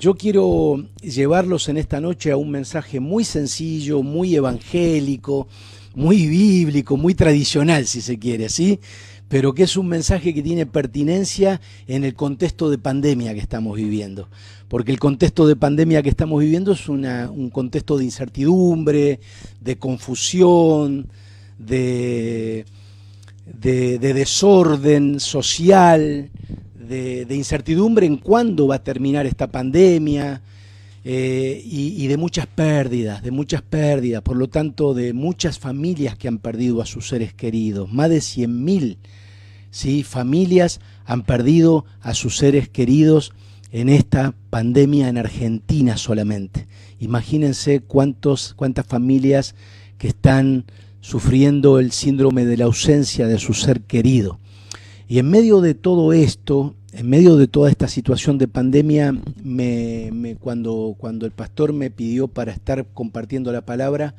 Yo quiero llevarlos en esta noche a un mensaje muy sencillo, muy evangélico, muy bíblico, muy tradicional, si se quiere, ¿sí? Pero que es un mensaje que tiene pertinencia en el contexto de pandemia que estamos viviendo. Porque el contexto de pandemia que estamos viviendo es un contexto de incertidumbre, de confusión, de desorden social, de incertidumbre en cuándo va a terminar esta pandemia, y de muchas pérdidas, por lo tanto de muchas familias que han perdido a sus seres queridos. Más de 100.000, ¿sí?, familias han perdido a sus seres queridos en esta pandemia en Argentina solamente. Imagínense cuántas familias que están sufriendo el síndrome de la ausencia de su ser querido. Y en medio de todo esto, en medio de toda esta situación de pandemia, cuando el pastor me pidió para estar compartiendo la palabra,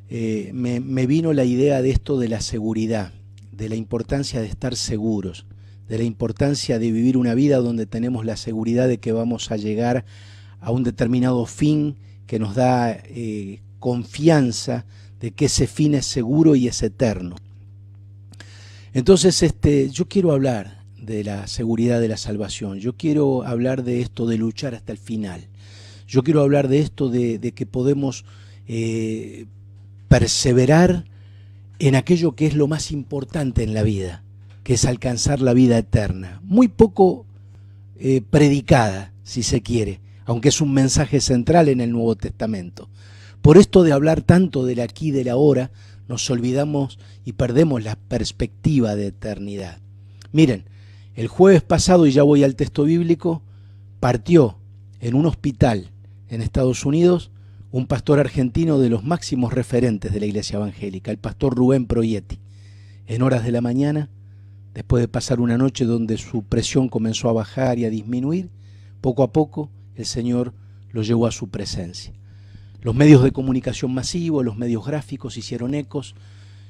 me vino la idea de esto de la seguridad, de la importancia de estar seguros, de la importancia de vivir una vida donde tenemos la seguridad de que vamos a llegar a un determinado fin que nos da confianza de que ese fin es seguro y es eterno. Entonces, yo quiero hablar de la seguridad de la salvación. Yo quiero hablar de esto de luchar hasta el final. Yo quiero hablar de esto de que podemos perseverar en aquello que es lo más importante en la vida, que es alcanzar la vida eterna. Muy poco predicada, si se quiere, aunque es un mensaje central en el Nuevo Testamento. Por esto de hablar tanto del aquí y del ahora, nos olvidamos y perdemos la perspectiva de eternidad. Miren, el jueves pasado, y ya voy al texto bíblico, partió en un hospital en Estados Unidos un pastor argentino de los máximos referentes de la iglesia evangélica, el pastor Rubén Proietti. En horas de la mañana, después de pasar una noche donde su presión comenzó a bajar y a disminuir, poco a poco el Señor lo llevó a su presencia. Los medios de comunicación masivos, los medios gráficos hicieron ecos,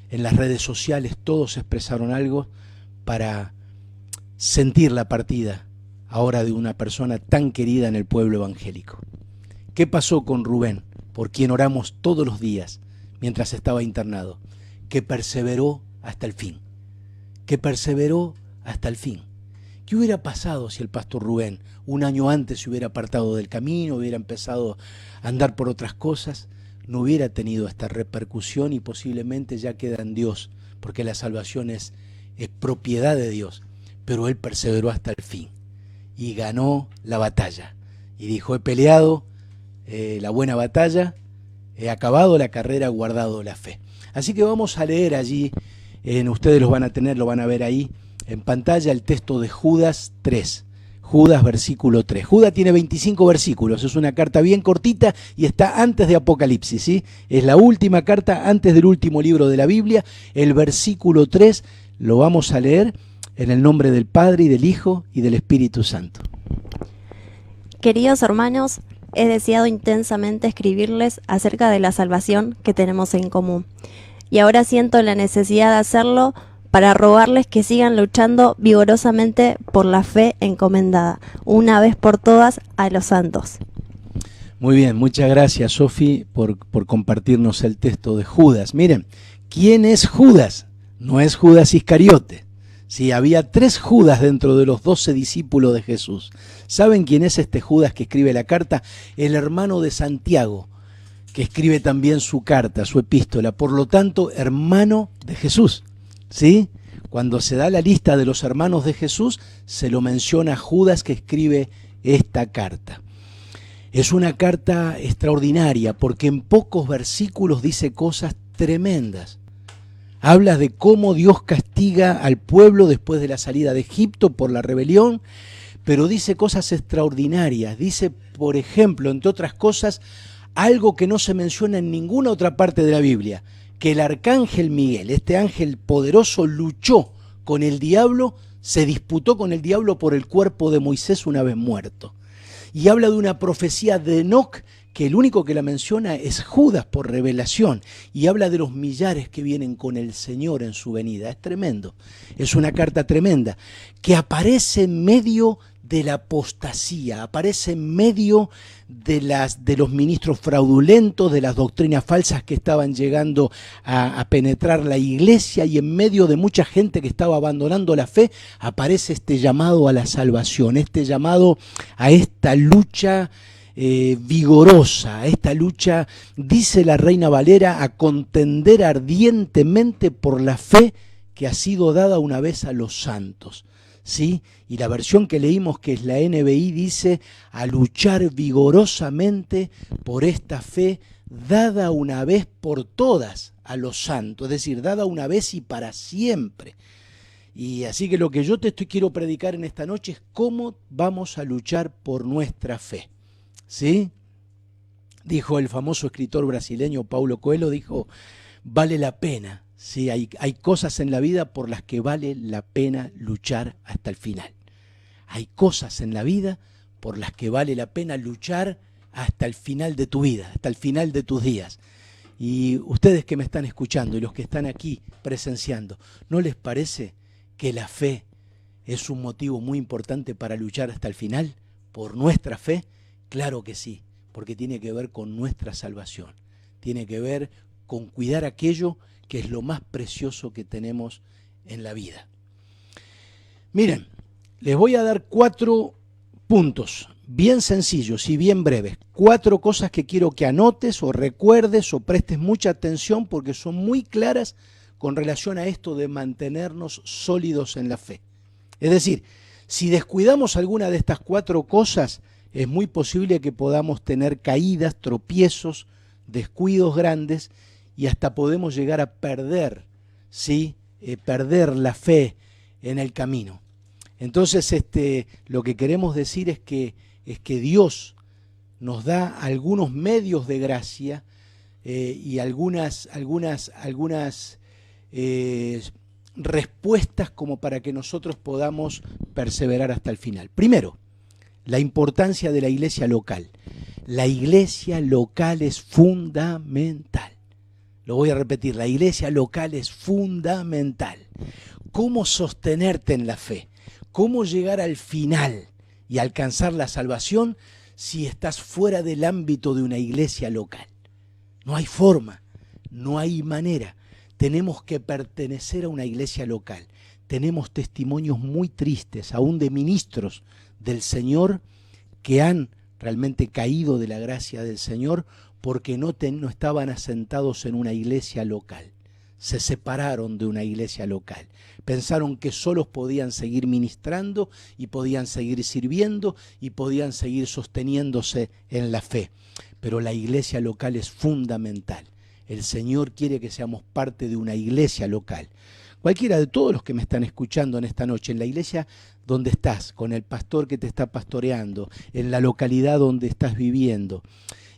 en las redes sociales todos expresaron algo para sentir la partida ahora de una persona tan querida en el pueblo evangélico. ¿Qué pasó con Rubén, por quien oramos todos los días mientras estaba internado? Que perseveró hasta el fin, ¿Qué hubiera pasado si el pastor Rubén un año antes se hubiera apartado del camino, hubiera empezado a andar por otras cosas? No hubiera tenido esta repercusión y posiblemente ya queda en Dios, porque la salvación es propiedad de Dios. Pero él perseveró hasta el fin y ganó la batalla. Y dijo, he peleado la buena batalla, he acabado la carrera, guardado la fe. Así que vamos a leer allí, ustedes lo van a ver ahí en pantalla, el texto de Judas 3. Judas versículo 3. Judas tiene 25 versículos, es una carta bien cortita y está antes de Apocalipsis, ¿sí? Es la última carta antes del último libro de la Biblia. El versículo 3 lo vamos a leer en el nombre del Padre y del Hijo y del Espíritu Santo. Queridos hermanos, he deseado intensamente escribirles acerca de la salvación que tenemos en común. Y ahora siento la necesidad de hacerlo para rogarles que sigan luchando vigorosamente por la fe encomendada, una vez por todas, a los santos. Muy bien, muchas gracias, Sofi, por compartirnos el texto de Judas. Miren, ¿quién es Judas? No es Judas Iscariote. Sí, había 3 Judas dentro de los 12 discípulos de Jesús. ¿Saben quién es este Judas que escribe la carta? El hermano de Santiago, que escribe también su carta, su epístola. Por lo tanto, hermano de Jesús. ¿Sí? Cuando se da la lista de los hermanos de Jesús, se lo menciona a Judas que escribe esta carta. Es una carta extraordinaria porque en pocos versículos dice cosas tremendas. Habla de cómo Dios castiga al pueblo después de la salida de Egipto por la rebelión, pero dice cosas extraordinarias. Dice, por ejemplo, entre otras cosas, algo que no se menciona en ninguna otra parte de la Biblia, que el arcángel Miguel, este ángel poderoso, luchó con el diablo, se disputó con el diablo por el cuerpo de Moisés una vez muerto. Y habla de una profecía de Enoc, que el único que la menciona es Judas por revelación, y habla de los millares que vienen con el Señor en su venida. Es tremendo, es una carta tremenda, que aparece en medio de la apostasía, aparece en medio de los ministros fraudulentos, de las doctrinas falsas que estaban llegando a penetrar la iglesia, y en medio de mucha gente que estaba abandonando la fe, aparece este llamado a la salvación, este llamado a esta lucha vigorosa, a esta lucha, dice la Reina Valera, a contender ardientemente por la fe que ha sido dada una vez a los santos. ¿Sí? Y la versión que leímos, que es la NBI, dice a luchar vigorosamente por esta fe dada una vez por todas a los santos, es decir, dada una vez y para siempre. Y así que lo que yo quiero predicar en esta noche es cómo vamos a luchar por nuestra fe. ¿Sí? Dijo el famoso escritor brasileño Paulo Coelho, dijo, vale la pena. Sí, hay cosas en la vida por las que vale la pena luchar hasta el final. Hay cosas en la vida por las que vale la pena luchar hasta el final de tu vida, hasta el final de tus días. Y ustedes que me están escuchando y los que están aquí presenciando, ¿no les parece que la fe es un motivo muy importante para luchar hasta el final? ¿Por nuestra fe? Claro que sí, porque tiene que ver con nuestra salvación. Tiene que ver con cuidar aquello que es lo más precioso que tenemos en la vida. Miren, les voy a dar 4 puntos, bien sencillos y bien breves. 4 cosas que quiero que anotes o recuerdes o prestes mucha atención porque son muy claras con relación a esto de mantenernos sólidos en la fe. Es decir, si descuidamos alguna de estas 4 cosas, es muy posible que podamos tener caídas, tropiezos, descuidos grandes, y hasta podemos llegar a perder, ¿sí? Perder la fe en el camino. Entonces, lo que queremos decir es que Dios nos da algunos medios de gracia y algunas respuestas como para que nosotros podamos perseverar hasta el final. Primero, la importancia de la iglesia local. La iglesia local es fundamental. Lo voy a repetir, la iglesia local es fundamental. ¿Cómo sostenerte en la fe? ¿Cómo llegar al final y alcanzar la salvación si estás fuera del ámbito de una iglesia local? No hay forma, no hay manera. Tenemos que pertenecer a una iglesia local. Tenemos testimonios muy tristes, aún de ministros del Señor que han realmente caído de la gracia del Señor porque no estaban asentados en una iglesia local. Se separaron de una iglesia local. Pensaron que solos podían seguir ministrando y podían seguir sirviendo y podían seguir sosteniéndose en la fe. Pero la iglesia local es fundamental. El Señor quiere que seamos parte de una iglesia local. Cualquiera de todos los que me están escuchando en esta noche, en la iglesia donde estás, con el pastor que te está pastoreando, en la localidad donde estás viviendo,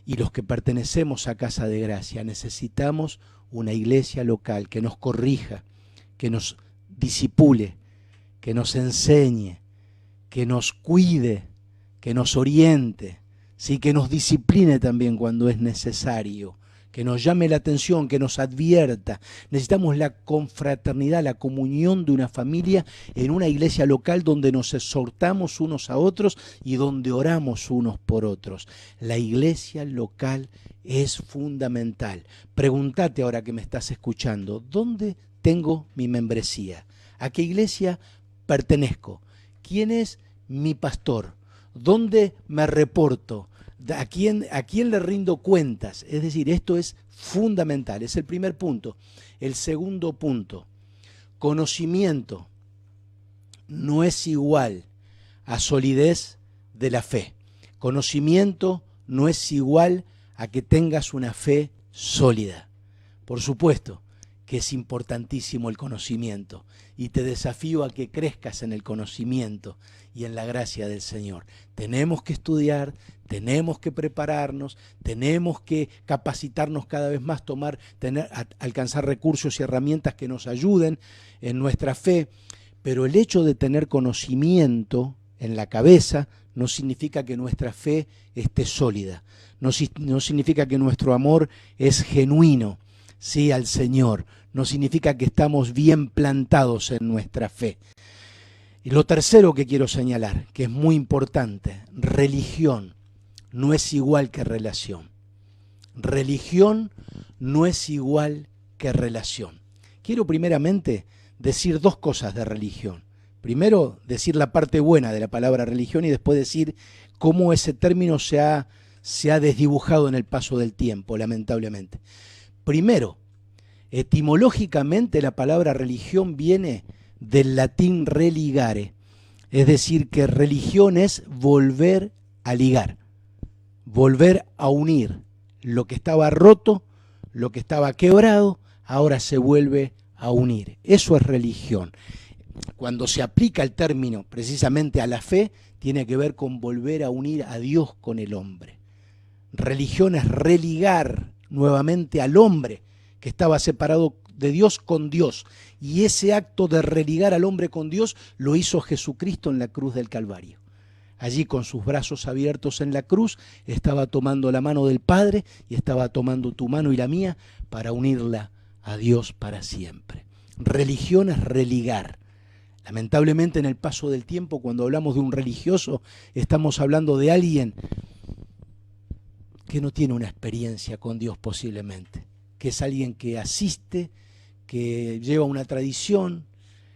y los que pertenecemos a Casa de Gracia, necesitamos una iglesia local que nos corrija, que nos disipule, que nos enseñe, que nos cuide, que nos oriente, ¿sí? Que nos discipline también cuando es necesario, que nos llame la atención, que nos advierta. Necesitamos la confraternidad, la comunión de una familia en una iglesia local donde nos exhortamos unos a otros y donde oramos unos por otros. La iglesia local es fundamental. Pregúntate ahora que me estás escuchando, ¿dónde tengo mi membresía? ¿A qué iglesia pertenezco? ¿Quién es mi pastor? ¿Dónde me reporto? ¿A quién le rindo cuentas? Es decir, esto es fundamental, es el primer punto. El segundo punto, conocimiento no es igual a solidez de la fe. Conocimiento no es igual a que tengas una fe sólida. Por supuesto que es importantísimo el conocimiento y te desafío a que crezcas en el conocimiento y en la gracia del Señor. Tenemos que estudiar, tenemos que prepararnos, tenemos que capacitarnos cada vez más, alcanzar recursos y herramientas que nos ayuden en nuestra fe, pero el hecho de tener conocimiento en la cabeza no significa que nuestra fe esté sólida, no significa que nuestro amor es genuino, sí, al Señor, no significa que estamos bien plantados en nuestra fe. Y lo tercero que quiero señalar, que es muy importante, religión no es igual que relación. Religión no es igual que relación. Quiero primeramente decir dos cosas de religión. Primero, decir la parte buena de la palabra religión y después decir cómo ese término se ha desdibujado en el paso del tiempo, lamentablemente. Primero, etimológicamente la palabra religión viene del latín religare, es decir, que religión es volver a ligar, volver a unir. Lo que estaba roto, lo que estaba quebrado, ahora se vuelve a unir. Eso es religión. Cuando se aplica el término precisamente a la fe, tiene que ver con volver a unir a Dios con el hombre. Religión es religar nuevamente al hombre que estaba separado de Dios con Dios. Y ese acto de religar al hombre con Dios lo hizo Jesucristo en la cruz del Calvario. Allí con sus brazos abiertos en la cruz estaba tomando la mano del Padre y estaba tomando tu mano y la mía para unirla a Dios para siempre. Religión es religar. Lamentablemente en el paso del tiempo, cuando hablamos de un religioso, estamos hablando de alguien que no tiene una experiencia con Dios posiblemente, que es alguien que asiste, que lleva una tradición,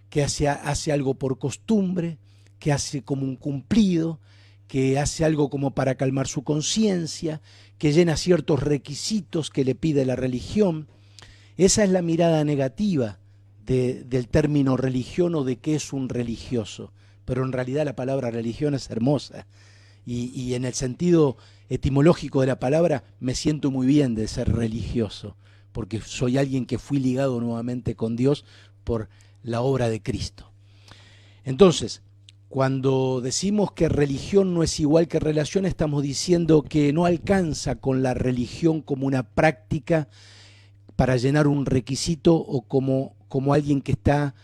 que hace algo por costumbre, que hace como un cumplido, que hace algo como para calmar su conciencia, que llena ciertos requisitos que le pide la religión. Esa es la mirada negativa del término religión o de qué es un religioso. Pero en realidad la palabra religión es hermosa. Y en el sentido etimológico de la palabra me siento muy bien de ser religioso, porque soy alguien que fui ligado nuevamente con Dios por la obra de Cristo. Entonces, cuando decimos que religión no es igual que relación, estamos diciendo que no alcanza con la religión como una práctica para llenar un requisito o como alguien que está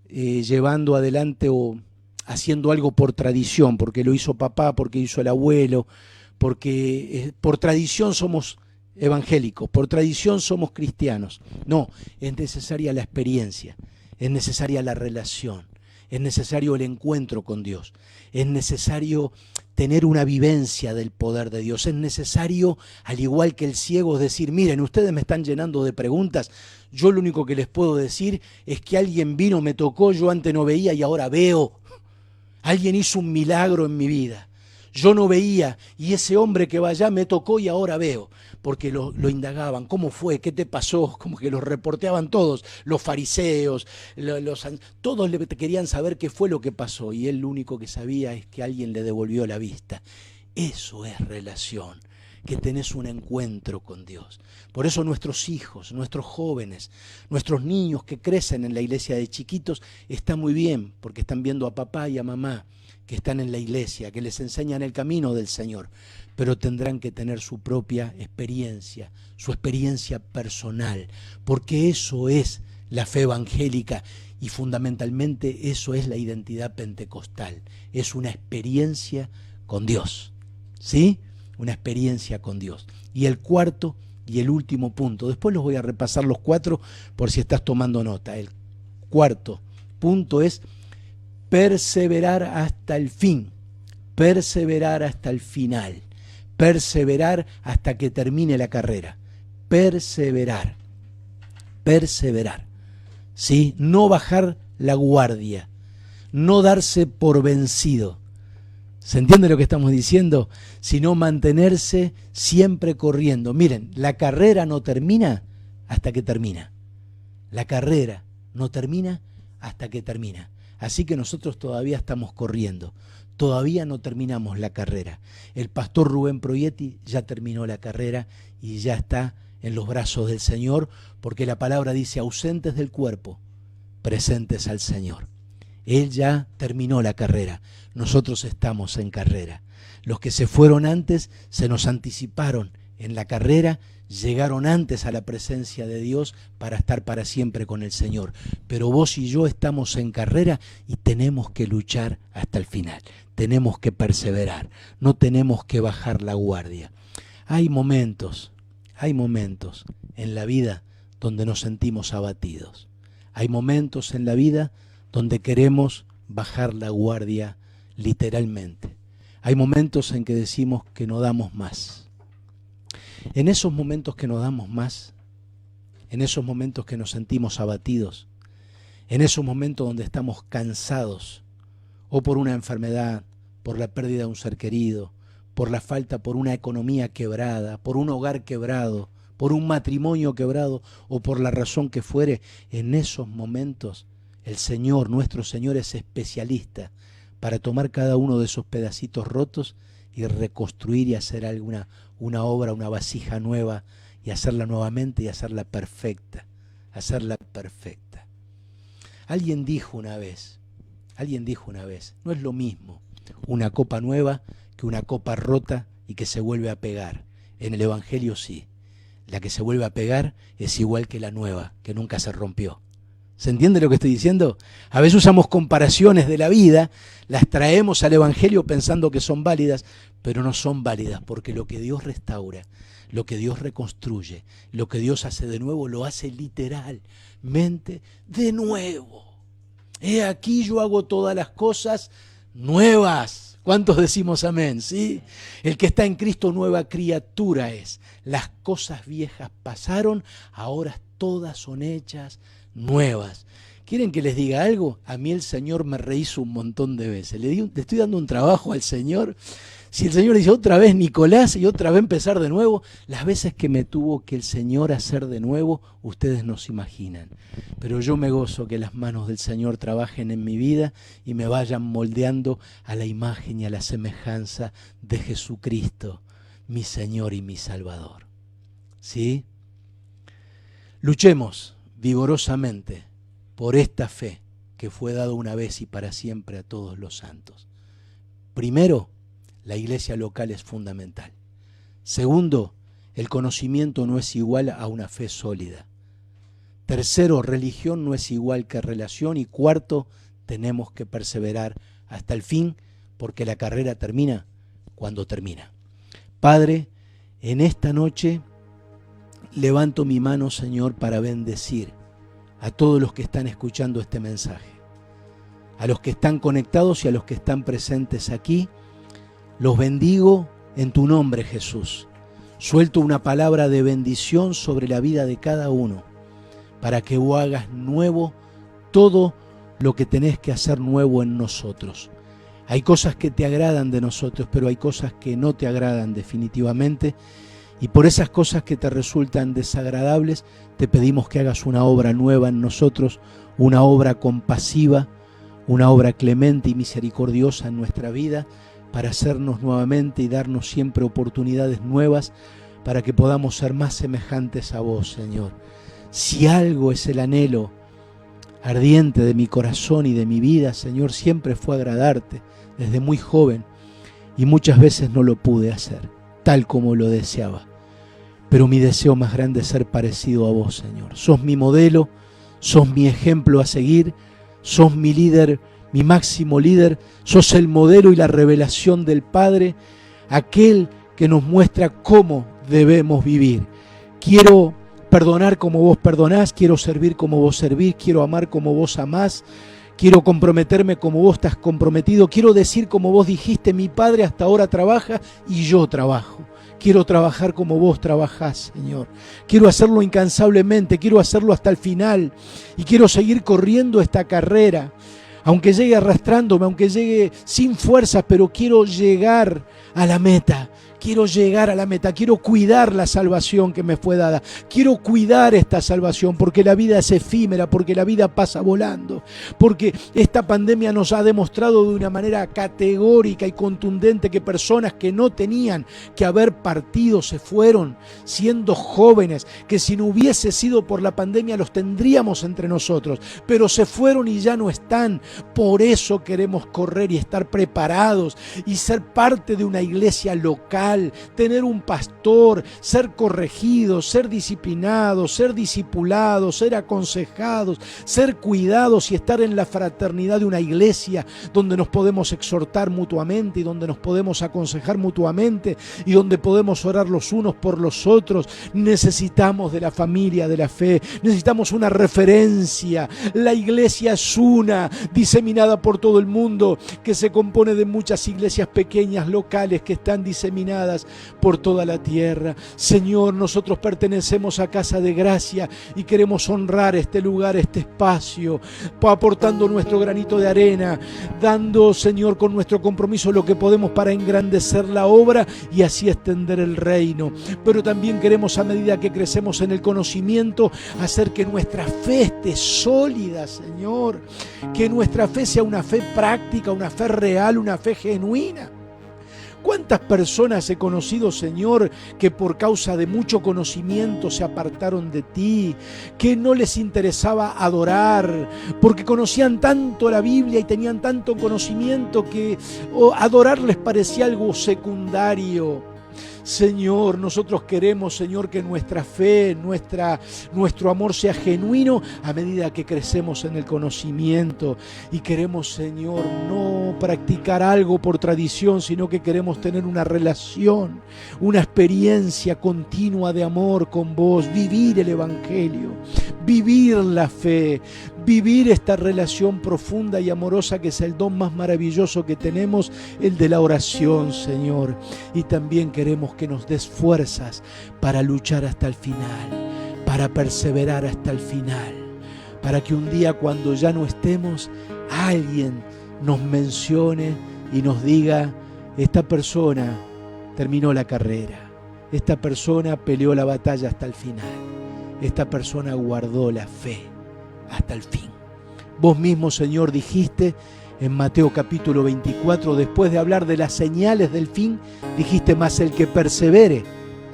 llevando adelante o haciendo algo por tradición, porque lo hizo papá, porque hizo el abuelo, porque por tradición somos evangélicos, por tradición somos cristianos. No, es necesaria la experiencia, es necesaria la relación. Es necesario el encuentro con Dios, es necesario tener una vivencia del poder de Dios, es necesario, al igual que el ciego, decir, miren, ustedes me están llenando de preguntas, yo lo único que les puedo decir es que alguien vino, me tocó, yo antes no veía y ahora veo, alguien hizo un milagro en mi vida. Yo no veía y ese hombre que va allá me tocó y ahora veo, porque lo indagaban, ¿cómo fue? ¿Qué te pasó? Como que los reporteaban todos, los fariseos, todos querían saber qué fue lo que pasó y él lo único que sabía es que alguien le devolvió la vista. Eso es relación, que tenés un encuentro con Dios. Por eso nuestros hijos, nuestros jóvenes, nuestros niños que crecen en la iglesia de chiquitos, está muy bien, porque están viendo a papá y a mamá que están en la iglesia, que les enseñan el camino del Señor, pero tendrán que tener su propia experiencia, su experiencia personal, porque eso es la fe evangélica y fundamentalmente eso es la identidad pentecostal, es una experiencia con Dios, ¿sí? Una experiencia con Dios. Y el cuarto y el último punto, después los voy a repasar los cuatro por si estás tomando nota. El cuarto punto es perseverar hasta el fin, perseverar hasta el final, perseverar hasta que termine la carrera, perseverar, perseverar, ¿sí? No bajar la guardia, no darse por vencido. ¿Se entiende lo que estamos diciendo? Sino mantenerse siempre corriendo. Miren, la carrera no termina hasta que termina. La carrera no termina hasta que termina. Así que nosotros todavía estamos corriendo. Todavía no terminamos la carrera. El pastor Rubén Proietti ya terminó la carrera y ya está en los brazos del Señor, porque la palabra dice ausentes del cuerpo, presentes al Señor. Él ya terminó la carrera, nosotros estamos en carrera. Los que se fueron antes se nos anticiparon en la carrera, llegaron antes a la presencia de Dios para estar para siempre con el Señor. Pero vos y yo estamos en carrera y tenemos que luchar hasta el final, tenemos que perseverar, no tenemos que bajar la guardia. Hay momentos en la vida donde nos sentimos abatidos. Hay momentos en la vida donde queremos bajar la guardia literalmente. Hay momentos en que decimos que no damos más. En esos momentos que no damos más, en esos momentos que nos sentimos abatidos, en esos momentos donde estamos cansados, o por una enfermedad, por la pérdida de un ser querido, por la falta, por una economía quebrada, por un hogar quebrado, por un matrimonio quebrado, o por la razón que fuere, en esos momentos el Señor, nuestro Señor, es especialista para tomar cada uno de esos pedacitos rotos y reconstruir y hacer una obra, una vasija nueva, y hacerla nuevamente y hacerla perfecta, Alguien dijo una vez, no es lo mismo una copa nueva que una copa rota y que se vuelve a pegar. En el Evangelio sí, la que se vuelve a pegar es igual que la nueva, que nunca se rompió. ¿Se entiende lo que estoy diciendo? A veces usamos comparaciones de la vida, las traemos al Evangelio pensando que son válidas, pero no son válidas, porque lo que Dios restaura, lo que Dios reconstruye, lo que Dios hace de nuevo, lo hace literalmente de nuevo. He aquí yo hago todas las cosas nuevas. ¿Cuántos decimos amén? ¿Sí? El que está en Cristo, nueva criatura es. Las cosas viejas pasaron, ahora todas son hechas nuevas. ¿Quieren que les diga algo? A mí el Señor me rehizo un montón de veces. Le estoy dando un trabajo al Señor. Si el Señor dice otra vez Nicolás y otra vez empezar de nuevo, las veces que me tuvo que el Señor hacer de nuevo, ustedes no se imaginan. Pero yo me gozo que las manos del Señor trabajen en mi vida y me vayan moldeando a la imagen y a la semejanza de Jesucristo, mi Señor y mi Salvador. ¿Sí? Luchemos vigorosamente por esta fe que fue dada una vez y para siempre a todos los santos. Primero, la iglesia local es fundamental. Segundo, el conocimiento no es igual a una fe sólida. Tercero, religión no es igual que relación. Y cuarto, tenemos que perseverar hasta el fin, porque la carrera termina cuando termina. Padre, en esta noche levanto mi mano, Señor, para bendecir a todos los que están escuchando este mensaje, a los que están conectados y a los que están presentes aquí. Los bendigo en tu nombre, Jesús. Suelto una palabra de bendición sobre la vida de cada uno, para que vos hagas nuevo todo lo que tenés que hacer nuevo en nosotros. Hay cosas que te agradan de nosotros, pero hay cosas que no te agradan definitivamente. Y por esas cosas que te resultan desagradables, te pedimos que hagas una obra nueva en nosotros, una obra compasiva, una obra clemente y misericordiosa en nuestra vida, para hacernos nuevamente y darnos siempre oportunidades nuevas para que podamos ser más semejantes a vos, Señor. Si algo es el anhelo ardiente de mi corazón y de mi vida, Señor, siempre fue agradarte desde muy joven, y muchas veces no lo pude hacer tal como lo deseaba. Pero mi deseo más grande es ser parecido a vos, Señor. Sos mi modelo, sos mi ejemplo a seguir, sos mi líder, mi máximo líder, sos el modelo y la revelación del Padre, aquel que nos muestra cómo debemos vivir. Quiero perdonar como vos perdonás, quiero servir como vos servís, quiero amar como vos amás, quiero comprometerme como vos estás comprometido, quiero decir como vos dijiste, mi Padre hasta ahora trabaja y yo trabajo. Quiero trabajar como vos trabajás, Señor. Quiero hacerlo incansablemente, quiero hacerlo hasta el final y quiero seguir corriendo esta carrera. Aunque llegue arrastrándome, aunque llegue sin fuerzas, pero quiero llegar a la meta. Quiero llegar a la meta, quiero cuidar la salvación que me fue dada. Quiero cuidar esta salvación porque la vida es efímera, porque la vida pasa volando. Porque esta pandemia nos ha demostrado de una manera categórica y contundente que personas que no tenían que haber partido se fueron siendo jóvenes, que si no hubiese sido por la pandemia los tendríamos entre nosotros, pero se fueron y ya no están. Por eso queremos correr y estar preparados y ser parte de una iglesia local pastoral, tener un pastor, ser corregidos, ser disciplinados, ser discipulados, ser aconsejados, ser cuidados y estar en la fraternidad de una iglesia donde nos podemos exhortar mutuamente y donde nos podemos aconsejar mutuamente y donde podemos orar los unos por los otros. Necesitamos de la familia de la fe, necesitamos una referencia. La iglesia es una, diseminada por todo el mundo, que se compone de muchas iglesias pequeñas, locales, que están diseminadas por toda la tierra. Señor, nosotros pertenecemos a Casa de Gracia y queremos honrar este lugar, este espacio, aportando nuestro granito de arena, dando, Señor, con nuestro compromiso lo que podemos para engrandecer la obra y así extender el reino. Pero también queremos, a medida que crecemos en el conocimiento, hacer que nuestra fe esté sólida, Señor, que nuestra fe sea una fe práctica, una fe real, una fe genuina. ¿Cuántas personas he conocido, Señor, que por causa de mucho conocimiento se apartaron de ti, que no les interesaba adorar, porque conocían tanto la Biblia y tenían tanto conocimiento que adorar les parecía algo secundario? Señor, nosotros queremos, Señor, que nuestra fe, nuestro amor sea genuino a medida que crecemos en el conocimiento. Y queremos, Señor, no practicar algo por tradición, sino que queremos tener una relación, una experiencia continua de amor con vos, vivir el Evangelio, vivir la fe, vivir esta relación profunda y amorosa que es el don más maravilloso que tenemos, el de la oración, Señor. Y también queremos que nos des fuerzas para luchar hasta el final, para perseverar hasta el final, para que un día cuando ya no estemos, alguien nos mencione y nos diga: esta persona terminó la carrera, esta persona peleó la batalla hasta el final, esta persona guardó la fe hasta el fin. Vos mismo, Señor, dijiste en Mateo capítulo 24, después de hablar de las señales del fin, dijiste: mas el que persevere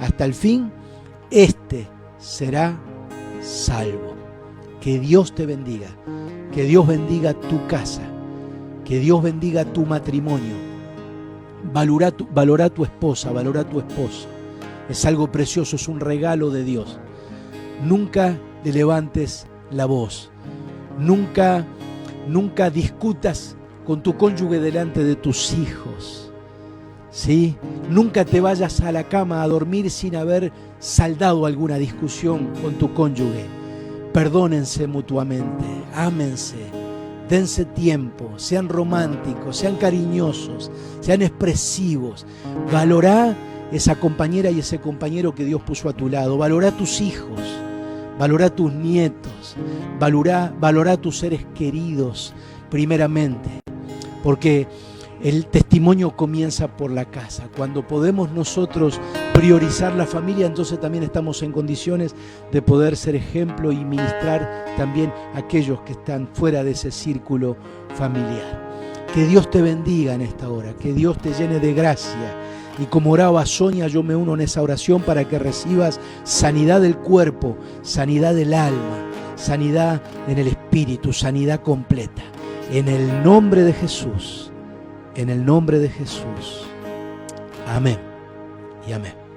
hasta el fin, este será salvo. Que Dios te bendiga, que Dios bendiga tu casa, que Dios bendiga tu matrimonio. Valora tu esposa, valora tu esposo. Es algo precioso, es un regalo de Dios. Nunca le levantes la voz, nunca discutas con tu cónyuge delante de tus hijos, ¿sí? Nunca te vayas a la cama a dormir sin haber saldado alguna discusión con tu cónyuge. Perdónense mutuamente, ámense, dense tiempo, sean románticos, sean cariñosos, sean expresivos. Valorá esa compañera y ese compañero que Dios puso a tu lado. Valorá a tus hijos, valorá a tus nietos, valorá a tus seres queridos primeramente, porque el testimonio comienza por la casa. Cuando podemos nosotros priorizar la familia, entonces también estamos en condiciones de poder ser ejemplo y ministrar también a aquellos que están fuera de ese círculo familiar. Que Dios te bendiga en esta hora, que Dios te llene de gracia. Y como oraba Sonia, yo me uno en esa oración para que recibas sanidad del cuerpo, sanidad del alma, sanidad en el espíritu, sanidad completa. En el nombre de Jesús, en el nombre de Jesús. Amén y amén.